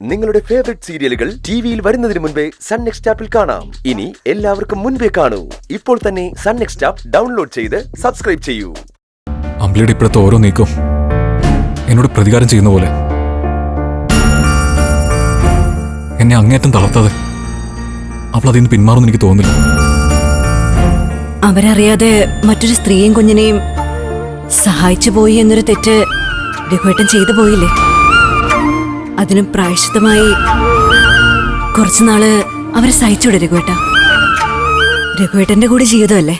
നിങ്ങളുടെ ഫേവറേറ്റ് സീരിയലുകൾ ടിവിയിൽ വരുന്നതിന് മുൻപേ സൺ നെക്സ്റ്റ് ആപ്പിൽ കാണാം. ഇനി എല്ലാവർക്കും മുൻപേ കാണൂ. ഇപ്പോൾ തന്നെ സൺ നെക്സ്റ്റ് ആപ്പ് ഡൗൺലോഡ് ചെയ്ത് സബ്സ്ക്രൈബ് ചെയ്യൂ. അമ്പിളിയുടെ ഇപ്പോഴത്തെ ഓരോ നീക്കവും എന്നോട് പ്രതികാരം ചെയ്യുന്ന പോലെ എന്നെ അങ്ങേറ്റം തളർത്താതെ അവൾ അതിൽ നിന്ന് പിന്മാറുമെന്ന് എനിക്ക് തോന്നുന്നില്ല. അവരറിയാതെ മറ്റൊരു സ്ത്രീയും കുഞ്ഞിനെയും സഹായിച്ചു പോയി എന്നൊരു തെറ്റ് രഘുവേട്ടൻ ചെയ്തു പോയില്ലേ? അതിനും പ്രായശ്ചിത്തമായി കുറച്ചുനാള് അവരെ സഹിച്ചുവിടെ രഘുവേട്ട. രഘുവേട്ടന്റെ കൂടെ ജീവിതമല്ലേ?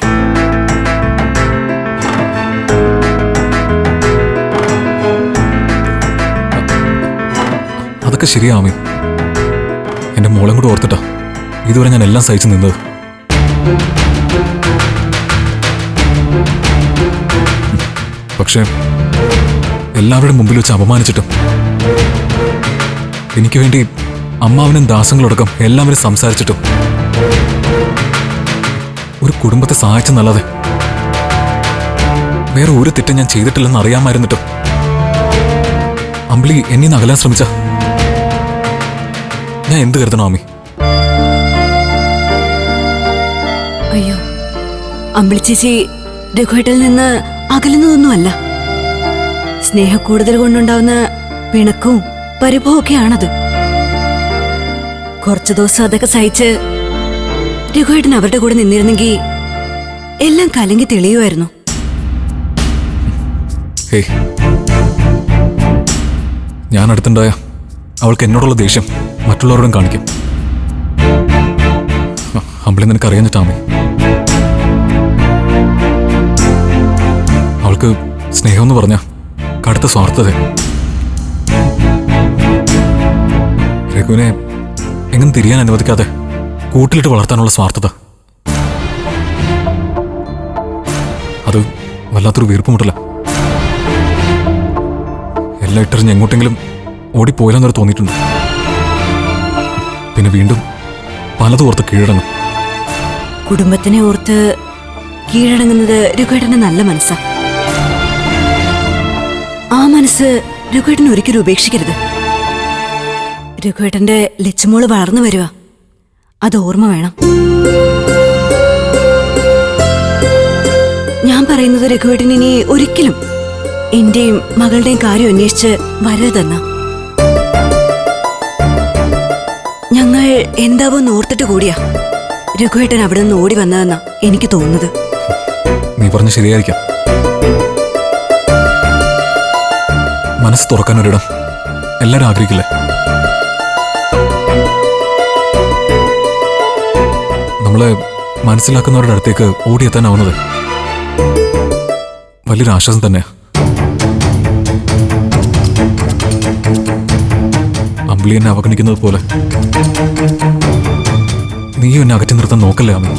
അതൊക്കെ ശരിയാമേ. എന്റെ മോളെ കൂടെ ഓർത്തിട്ടാ ഇതുവരെ ഞാൻ എല്ലാം സഹിച്ചു നിന്നത്. പക്ഷേ എല്ലാവരുടെ മുമ്പിൽ വെച്ച് അപമാനിച്ചിട്ടും എനിക്ക് വേണ്ടി അമ്മാവനും ദാസങ്ങളടക്കം എല്ലാവരും സംസാരിച്ചിട്ടും ഒരു കുടുംബത്തെ സഹായിച്ചെന്നല്ലാതെ വേറെ ഒരു തെറ്റും ഞാൻ ചെയ്തിട്ടില്ലെന്ന് അറിയാമായിരുന്നിട്ടും അമ്പിളി എന്നെ അകലാൻ ശ്രമിച്ച ഞാൻ എന്ത് കരുതണോ അമ്മി? അയ്യോ, അമ്പിളി ചേച്ചി രഘുവേട്ടൽ നിന്ന് അകലുന്നതൊന്നുമല്ല. സ്നേഹക്കൂടുതൽ കൊണ്ടുണ്ടാവുന്ന പിണക്കവും പരിഭവമൊക്കെയാണത്. കുറച്ചു ദിവസം അതൊക്കെ സഹിച്ച് രഘുവേട്ടൻ അവരുടെ കൂടെ നിന്നിരുന്നെങ്കിൽ എല്ലാം കലങ്ങി തെളിയുമായിരുന്നു. ഞാൻ അടുത്തുണ്ടായ അവൾക്ക് എന്നോടുള്ള ദേഷ്യം മറ്റുള്ളവരോടും കാണിക്കും. അമ്പിളി നിനക്കറിയാഞ്ഞിട്ടാമേ. അവൾക്ക് സ്നേഹമെന്ന് പറഞ്ഞ കടുത്ത സ്വാർത്ഥത. രഘുവിനെ എങ്ങനെ തിരിയാൻ അനുവദിക്കാതെ കൂട്ടിലിട്ട് വളർത്താനുള്ള സ്വാർത്ഥത. അത് വല്ലാത്തൊരു വീർപ്പുമുട്ടല. എല്ലാം ഇട്ടെറിഞ്ഞ് എങ്ങോട്ടെങ്കിലും ഓടിപ്പോയില്ലെന്നൊരു തോന്നിയിട്ടുണ്ട്. പിന്നെ വീണ്ടും പലതും ഓർത്ത് കീഴടങ്ങും. കുടുംബത്തിനെ ഓർത്ത് കീഴടങ്ങുന്നത് രഘുവേട്ടന്റെ നല്ല മനസ്സാ. ആ മനസ്സ് രഘുവേട്ടൻ ഒരിക്കലും ഉപേക്ഷിക്കരുത്. രഘുവേട്ടന്റെ ലച്ചുമോള് വളർന്നു വരുക, അത് ഓർമ്മ വേണം. ഞാൻ പറയുന്നത് രഘുവേട്ടൻ ഇനി ഒരിക്കലും എന്റെയും മകളുടെയും കാര്യം അന്വേഷിച്ച് വരരുതെന്ന. ഞങ്ങൾ എന്താവോന്ന് ഓർത്തിട്ട് കൂടിയാ രഘുവേട്ടൻ അവിടെ നിന്ന് ഓടി വന്നതെന്നാ എനിക്ക് തോന്നുന്നത്. നീ പറഞ്ഞ ശരിയായിരിക്കാം. മനസ്സ് തുറക്കാനൊരിടം എല്ലാവരും ആഗ്രഹിക്കില്ലേ? നമ്മളെ മനസ്സിലാക്കുന്നവരുടെ അടുത്തേക്ക് ഓടിയെത്താനാവുന്നത് വലിയൊരു ആശ്വാസം തന്നെയാ. അമ്പിളി എന്നെ അവഗണിക്കുന്നത് പോലെ നീയും എന്നെ അകറ്റി നിർത്താൻ നോക്കല്ലേ അമ്മ?